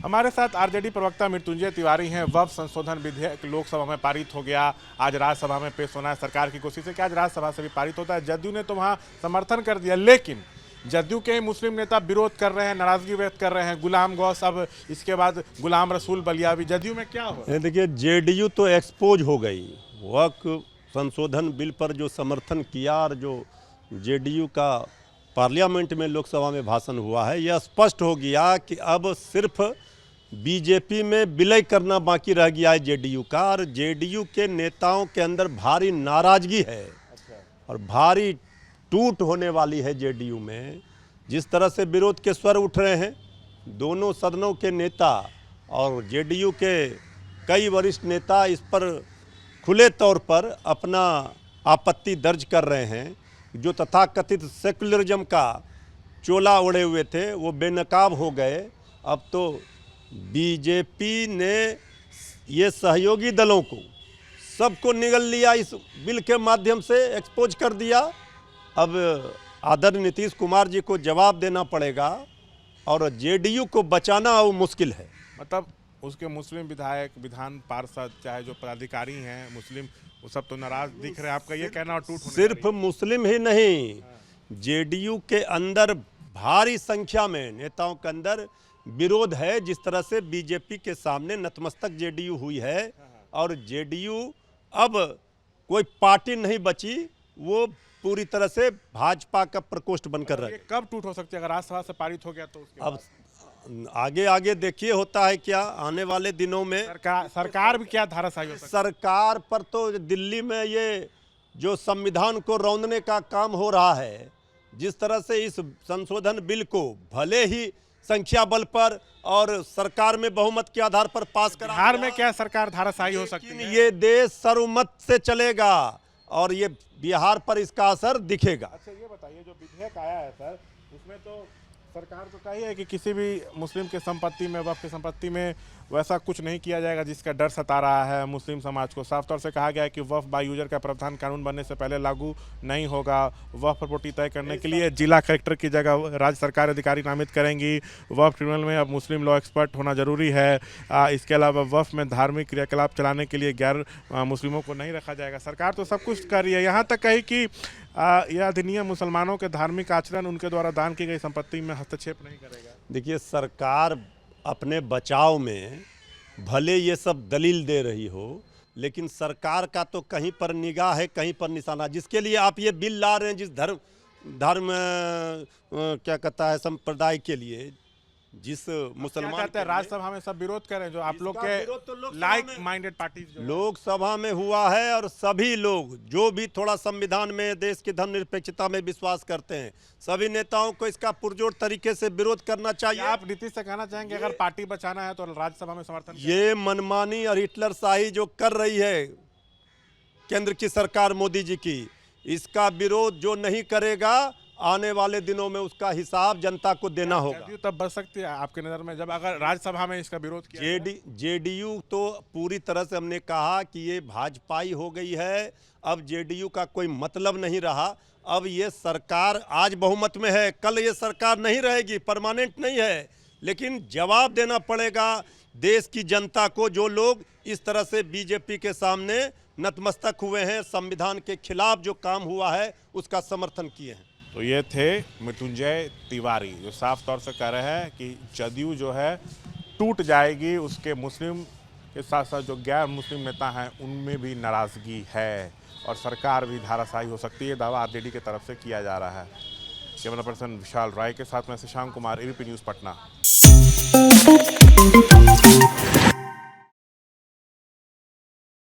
हमारे साथ आरजेडी प्रवक्ता मृत्युंजय तिवारी हैं। वक्फ संशोधन विधेयक लोकसभा में पारित हो गया, आज राज्यसभा में पेश होना है। सरकार की कोशिश है कि आज राज्यसभा से भी पारित होता है। जदयू ने तो वहां समर्थन कर दिया, लेकिन जदयू के मुस्लिम नेता विरोध कर रहे हैं, नाराजगी व्यक्त कर रहे हैं। गुलाम गौस, अब इसके बाद गुलाम रसूल बलियावी, जदयू में क्या हो? देखिए, जेडीयू तो एक्सपोज हो गई। वक्फ संशोधन बिल पर जो समर्थन किया और जो जेडीयू का पार्लियामेंट में लोकसभा में भाषण हुआ है, यह स्पष्ट हो गया कि अब सिर्फ बीजेपी में विलय करना बाकी रह गया है जेडीयू का। और जेडीयू के नेताओं के अंदर भारी नाराजगी है और भारी टूट होने वाली है जेडीयू में। जिस तरह से विरोध के स्वर उठ रहे हैं दोनों सदनों के नेता और जेडीयू के कई वरिष्ठ नेता, इस पर खुले तौर पर अपना आपत्ति दर्ज कर रहे हैं। जो तथाकथित सेकुलरिज्म का चोला ओढ़े हुए थे वो बेनकाब हो गए। अब तो बीजेपी ने ये सहयोगी दलों को सबको निगल लिया, इस बिल के माध्यम से एक्सपोज कर दिया। अब आदरणीय नीतीश कुमार जी को जवाब देना पड़ेगा और जेडीयू को बचाना वो मुश्किल है। मतलब उसके मुस्लिम विधायक, विधान पार्षद, चाहे जो पदाधिकारी हैं मुस्लिम, वो सब तो नाराज दिख रहे हैं। आपका ये कहना और टूट होने सिर्फ मुस्लिम ही नहीं, जेडीयू के अंदर भारी संख्या में नेताओं के अंदर विरोध है। जिस तरह से बीजेपी के सामने नतमस्तक जेडीयू हुई है और जेडीयू अब कोई पार्टी नहीं बची, वो पूरी तरह से भाजपा का प्रकोष्ठ बनकर रहे। कब टूट हो सकती है? अगर राज्यसभा से पारित हो गया तो उसके अब आगे आगे देखिए होता है क्या आने वाले दिनों में। सरकार भी क्या धाराशायी हो सकती है? सरकार पर तो दिल्ली में ये जो संविधान को रौंदने का काम हो रहा है, जिस तरह से इस संशोधन बिल को भले ही संख्या बल पर और सरकार में बहुमत के आधार पर पास करा, बिहार में क्या सरकार धाराशायी हो सकती है? ये देश सर्वमत से चलेगा और ये बिहार पर इसका असर दिखेगा। अच्छा, ये बताइए, जो विधेयक आया है सर, उसमें तो सरकार तो कही है कि किसी भी मुस्लिम के संपत्ति में, वक्फ की संपत्ति में वैसा कुछ नहीं किया जाएगा जिसका डर सता रहा है मुस्लिम समाज को। साफ तौर से कहा गया है कि वक्फ बाय यूजर का प्रावधान कानून बनने से पहले लागू नहीं होगा। वक्फ प्रॉपर्टी तय करने के लिए जिला कलेक्टर की जगह राज्य सरकार अधिकारी नामित करेंगी। वक्फ ट्रिब्यूनल में अब मुस्लिम लॉ एक्सपर्ट होना जरूरी है। इसके अलावा वक्फ में धार्मिक क्रियाकलाप चलाने के लिए गैर मुस्लिमों को नहीं रखा जाएगा। सरकार तो सब कुछ कर रही है, यहाँ तक कही कि यह अधिनियम मुसलमानों के धार्मिक आचरण, उनके द्वारा दान की गई संपत्ति में हस्तक्षेप नहीं करेगा। देखिए, सरकार अपने बचाव में भले ये सब दलील दे रही हो, लेकिन सरकार का तो कहीं पर निगाह है, कहीं पर निशाना। जिसके लिए आप ये बिल ला रहे हैं, जिस धर्म क्या कहता है संप्रदाय के लिए, जिस मुसलमान राज्यसभा में सब विरोध करें, जो आप लोग के लाइक माइंडेड पार्टीज लोकसभा में हुआ है। और सभी लोग जो भी थोड़ा संविधान में, देश की धर्मनिरपेक्षता में विश्वास करते हैं, सभी नेताओं को इसका पुरजोर तरीके से विरोध करना चाहिए। आप नीतीश से कहना चाहेंगे अगर पार्टी बचाना है तो राज्यसभा में समर्थन? ये मनमानी और हिटलर शाही जो कर रही है केंद्र की सरकार मोदी जी की, इसका विरोध जो नहीं करेगा, आने वाले दिनों में उसका हिसाब जनता को देना होगा। तब बच सकती है आपके नज़र में, जब अगर राज्यसभा में इसका विरोध किया? जेडीयू तो पूरी तरह से, हमने कहा कि ये भाजपाई हो गई है। अब जेडीयू का कोई मतलब नहीं रहा। अब ये सरकार आज बहुमत में है, कल ये सरकार नहीं रहेगी, परमानेंट नहीं है। लेकिन जवाब देना पड़ेगा देश की जनता को, जो लोग इस तरह से बीजेपी के सामने नतमस्तक हुए हैं, संविधान के खिलाफ जो काम हुआ है उसका समर्थन किए हैं। तो ये थे मृत्युंजय तिवारी, जो साफ तौर से कह रहे हैं कि जदयू जो है टूट जाएगी। उसके मुस्लिम के साथ साथ जो गैर मुस्लिम नेता हैं उनमें भी नाराज़गी है और सरकार भी धाराशायी हो सकती है। दावा आरजेडी की तरफ से किया जा रहा है। कैमरा पर्सन विशाल राय के साथ में शशांक कुमार, एबीपी न्यूज़ पटना।